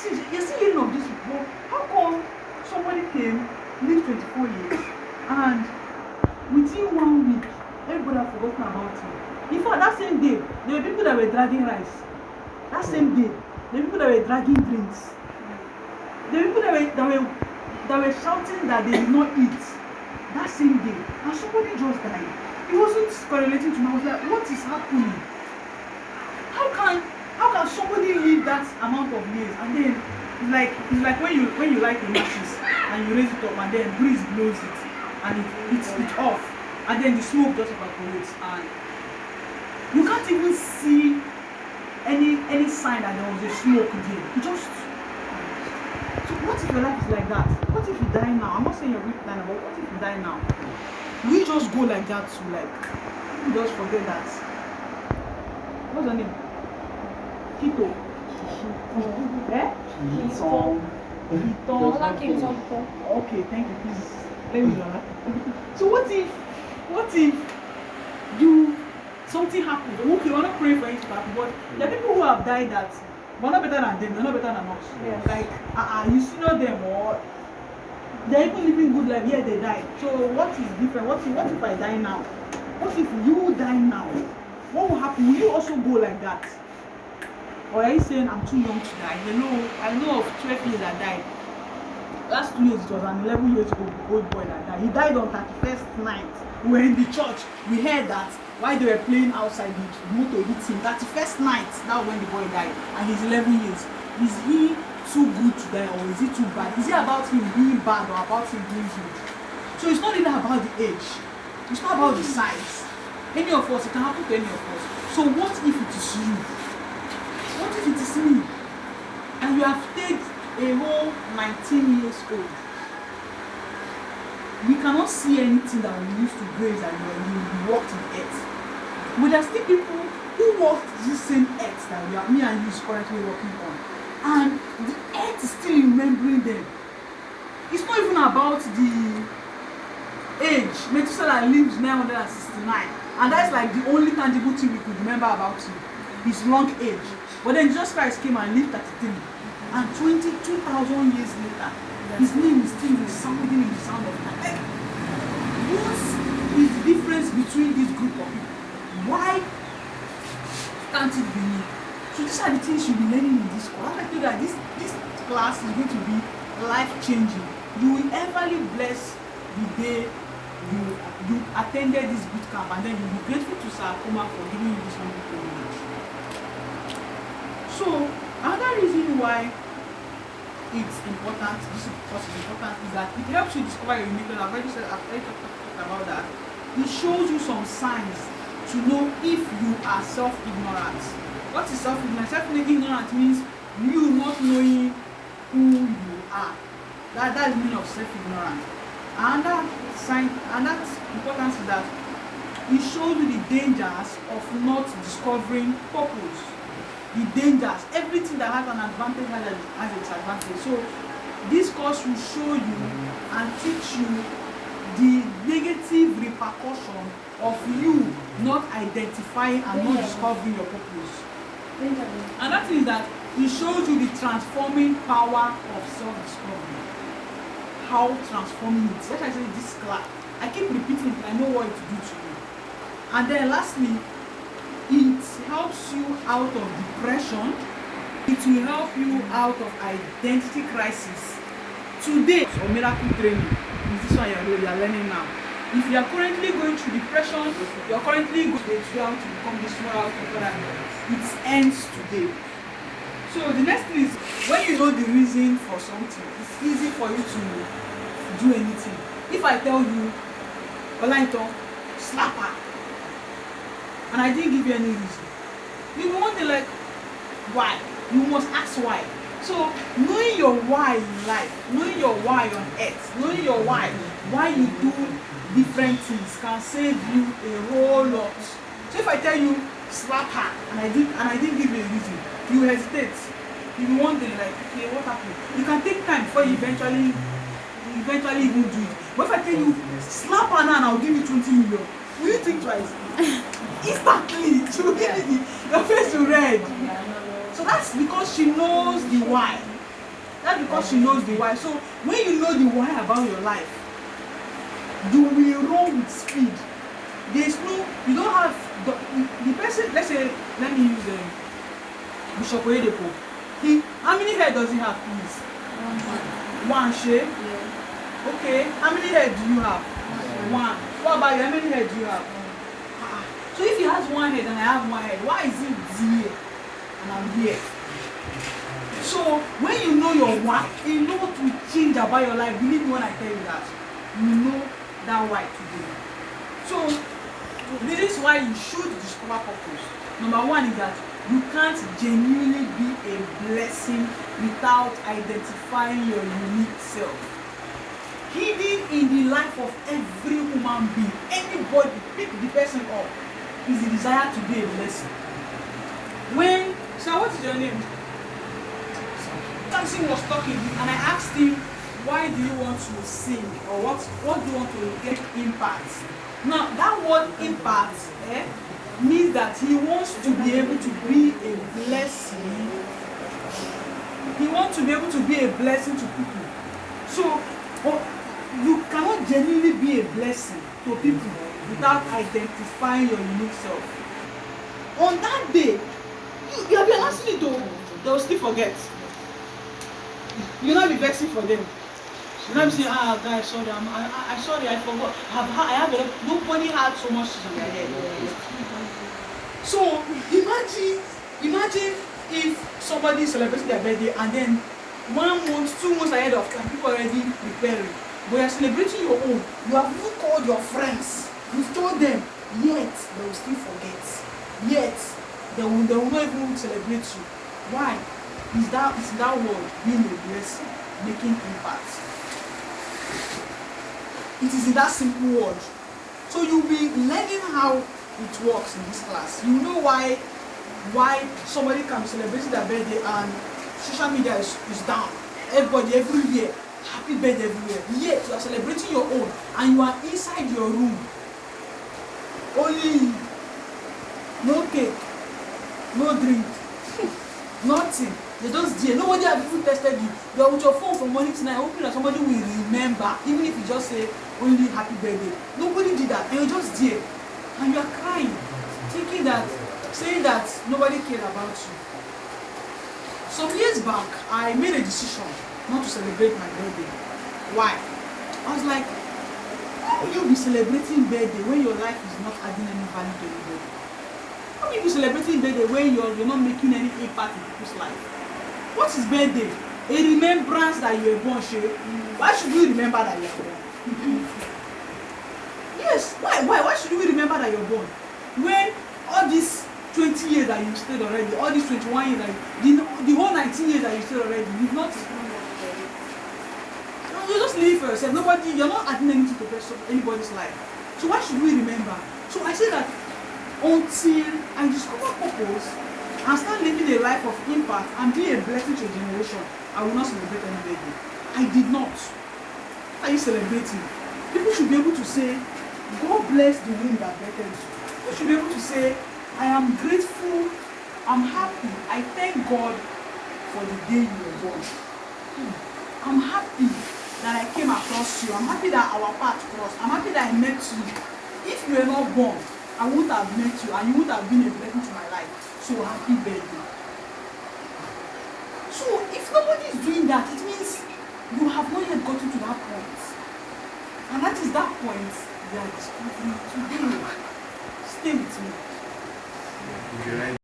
see, you're still hearing of this people. How come somebody came, lived 24 years, and within 1 week, everybody had forgotten about him? In fact, that same day, there were people that were dragging rice. That same day, there were people that were dragging drinks. There were people that were shouting that they did not eat. That same day, and somebody just died. It wasn't correlating to me. I was like, what is happening? How can somebody live that amount of years? And then it's like when you light the matches and you raise it up and then breeze blows it and it's off, and then the smoke just evaporates and you can't even see any sign that there was a smoke again. It just. So what if your life is like that? What if you die now? I'm not saying you're going to die now, but what if you die now? Will you just go like that to you just forget that? What's your name? Kito. Eh? Kito. Okay, thank you. Please let me know. So what if something happened? Okay, we're not praying for it to happen, but there are people who have died that we're not better than them, they're not better than us. Yes. Like you see not them, or they're even living good life, yet they died. So what is different? What if I die now? What if you die now? What will happen? Will you also go like that? Or are you saying I'm too young to die? I know of 12 years that died. Last 2 years it was an 11-year-old boy that died. He died on 31st night. We were in the church. We heard that while they were playing outside, the motor hit him. 31st night, that was when the boy died. And he's 11 years. Is he too good to die, or is it too bad? Is it about him being bad or about him being good? So it's not even about the age. It's not about the size. Any of us, it can happen to any of us. So what if it is you? What if it is me? And you have stayed a whole 19 years old. We cannot see anything that we used to graze and we walked in earth. But there are still people who walked this same earth that me and you is currently walking on. And the earth is still remembering them. It's not even about the age. Methuselah lived 969. And that's like the only tangible thing we could remember about him. His long age. But then Jesus Christ came and lived 33. And 22,000 years later, his name is still resounding in the sound of time. What is the difference between this group of people? Why can't it be me? So these are the things you'll be learning in this class. I tell you that this class is going to be life-changing. You will everly bless the day you attended this boot camp, and then you'll be grateful to Sir Akuma for giving you this wonderful privilege. So another reason why it's important, this course is important, is that it helps you discover your uniqueness. I've already talked about that. It shows you some signs to know if you are self-ignorant. What is self-ignorant? Self-ignorant means you not knowing who you are. That is the meaning of self-ignorant. And that importance is that it shows you the dangers of not discovering purpose. The dangers, everything that has an advantage has a disadvantage. So this course will show you and teach you the negative repercussion of you not identifying and not discovering your purpose. And that is that it shows you the transforming power of self-discovery. How transforming it. Like I say, this class, I keep repeating it, I know what it will do to you. And then lastly, it helps you out of depression. It will help you out of identity crisis. Today, so miracle training is this one you are learning now. If you are currently going through depression, you are currently going to become this one, it ends today. So the next thing is, when you know the reason for something, it's easy for you to do anything. If I tell you, Olaito, slap her, and I didn't give you any reason, you will wonder like, why? You must ask why. So knowing your why in life, knowing your why on earth, knowing your why you do different things can save you a whole lot. So if I tell you slap her and I didn't give you a reason, you hesitate. You wonder like, okay, what happened? You can take time before you eventually even do it. But if I tell you slap her now and I'll give you 20 million, will you think twice? Instantly, your face will red. So that's because she knows the why. That's because she knows the why. So when you know the why about your life, you will run with speed. There's no, you don't have the person. Let's say, let me use Bishop Oyedepo. How many head does he have, please? One. Shey? Yeah. Okay. How many head do you have? One. What about you? How many head do you have? So if he has one head and I have one head, why is he here and I'm here? So when you know your why, you know what will change about your life. Believe me when I tell you that. You know that why today. So this is why you should discover purpose. Number one is that you can't genuinely be a blessing without identifying your unique self. Hidden in the life of every human being, anybody, pick the person up, is the desire to be a blessing. When, so what is your name? Samson was talking and I asked him, why do you want to sing? Or what do you want to get impact? Now that word impact means that he wants to be able to be a blessing. He wants to be able to be a blessing to people. So you cannot genuinely be a blessing to people without identifying your unique self. On that day, you have been asking it though, they will still forget. You'll not be vexing for them. You know, say, guys, sorry, I forgot. I have a lot. Nobody had so much in their head. So imagine if somebody celebrates their birthday and then 1 month, 2 months ahead of time, people already preparing. But you're celebrating your own. You have even called your friends. You've told them, yet they will still forget. Yet they will not even celebrate you. Why? Is that word being a blessing, making impact? It is in that simple word. So you'll be learning how it works in this class. You know why somebody can celebrate their birthday and social media is down. Everybody everywhere, happy birthday everywhere. Yet you are celebrating your own and you are inside your room. Only you. No cake, no drink, nothing. You're just there. Nobody has even tested you. You're with your phone from morning to night, hoping that somebody will remember, even if you just say only happy birthday. Nobody did that, and you're just there. And you're crying, saying that nobody cared about you. Some years back, I made a decision not to celebrate my birthday. Why? I was like, how will you be celebrating birthday when your life is not adding any value to anybody? How will you be celebrating birthday when you're not making any impact in people's life? What is birthday? A remembrance that you were born, Why should we remember that you are born? Yes, why should we remember that you're born? When all these 20 years that you stayed already, all these 21 years that the whole 19 years that you stayed already, you've not. You're just living for yourself. You're not adding anything to anybody's life. So why should we remember? So I say that until I discover purpose and start living a life of impact and be a blessing to a generation, I will not celebrate any birthday. I did not. Are you celebrating? People should be able to say, God bless the womb that birthed you. People should be able to say, I am grateful, I'm happy, I thank God for the day you were born. I'm happy that I came across you. I'm happy that our path crossed. I'm happy that I met you. If you were not born, I wouldn't have met you and you would have been a blessing to my life. So happy birthday. So if nobody is doing that, it means you have not yet gotten to that point. And that is that point we are discovering today. Stay with me.